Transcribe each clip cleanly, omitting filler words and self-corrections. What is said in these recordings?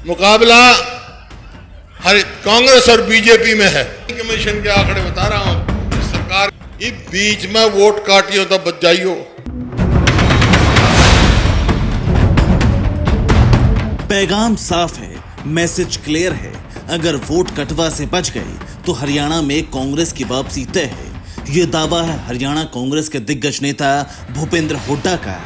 मुकाबला हर कांग्रेस और बीजेपी में है। कमीशन के आंकड़े बता रहा हूं, सरकार ये बीच में वोट काटियो तो बच जाइयो। पैगाम साफ है, मैसेज क्लियर है। अगर वोट कटवा से बच गए तो हरियाणा में कांग्रेस की वापसी तय है। ये दावा है हरियाणा कांग्रेस के दिग्गज नेता भूपेंद्र हुड्डा का।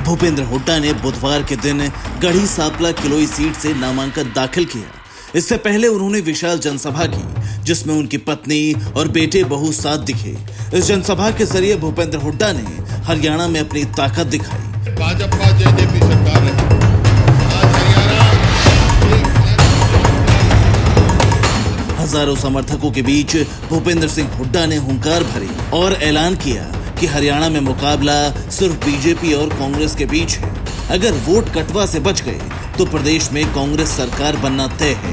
भूपेंद्र हुड्डा ने बुधवार के दिन गढ़ी सांपला किलोई सीट से नामांकन दाखिल किया। इससे पहले उन्होंने विशाल जनसभा की, जिसमें उनकी पत्नी और बेटे बहू साथ दिखे। इस जनसभा के जरिए भूपेंद्र हुड्डा ने हरियाणा में अपनी ताकत दिखाई। भाजपा जेजेपी सरकार है आज हरियाणा। हजारों समर्थकों के बीच भूपेंद्र सिंह हुड्डा ने हुंकार भरी और ऐलान किया कि हरियाणा में मुकाबला सिर्फ बीजेपी और कांग्रेस के बीच है। अगर वोट कटवा से बच गए तो प्रदेश में कांग्रेस सरकार बनना तय है।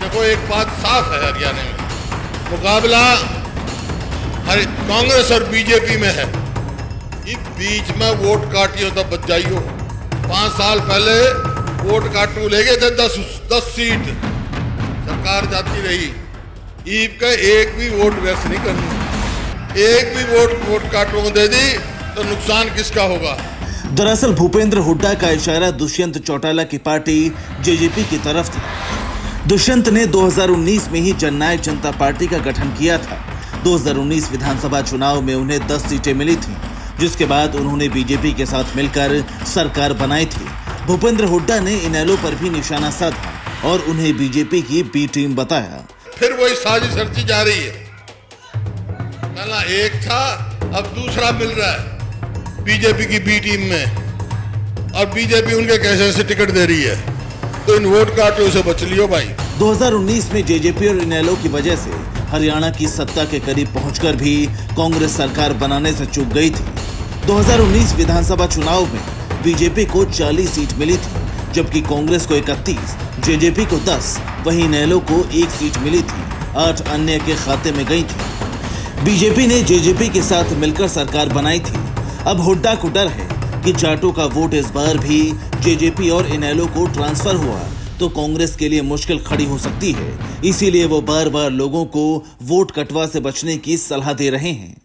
देखो, एक बात साफ है, हरियाणा में मुकाबला कांग्रेस और बीजेपी में है। ये बीच में वोट काटियो तो बच जाइयो। 5 साल पहले वोट काटू ले गए थे 10 सीट, सरकार जाती रही। ईब का एक भी वोट व्यस्त नहीं करनी, एक भी वोट काटू दे दी तो नुकसान किसका होगा। दरअसल भूपेंद्र हुड्डा का इशारा दुष्यंत चौटाला की पार्टी जेजेपी की तरफ था। दुष्यंत ने 2019 में ही जननायक जनता पार्टी का गठन किया था। 2019 विधानसभा चुनाव में उन्हें 10 सीटें मिली थीं, जिसके बाद उन्होंने बीजेपी के साथ मिलकर सरकार बनाई थी। भूपेंद्र हुड्डा ने इनेलो पर भी निशाना साधा और उन्हें बीजेपी की बी टीम बताया। फिर वही साजिश रची जा रही है। पहला एक था, अब दूसरा मिल रहा है बीजेपी की बी टीम में, और बीजेपी उनके कैसे से टिकट दे रही है। तो इन वोट काटो से बच लियो भाई। 2019 में जेजेपी और इनेलो की वजह से हरियाणा की सत्ता के करीब पहुंचकर भी कांग्रेस सरकार बनाने से चूक गई थी। 2019 विधानसभा चुनाव में बीजेपी को 40 सीट मिली थी, जबकि कांग्रेस को 31, जेजेपी को 10, वहीं इनेलो को 1 सीट मिली थी। 8 अन्य के खाते में गई थी। बीजेपी ने जेजेपी के साथ मिलकर सरकार बनाई थी। अब हुड्डा को डर है कि जाटों का वोट इस बार भी जेजेपी और इनेलो को ट्रांसफर हुआ तो कांग्रेस के लिए मुश्किल खड़ी हो सकती है। इसीलिए वो बार बार लोगों को वोट कटवा से बचने की सलाह दे रहे हैं।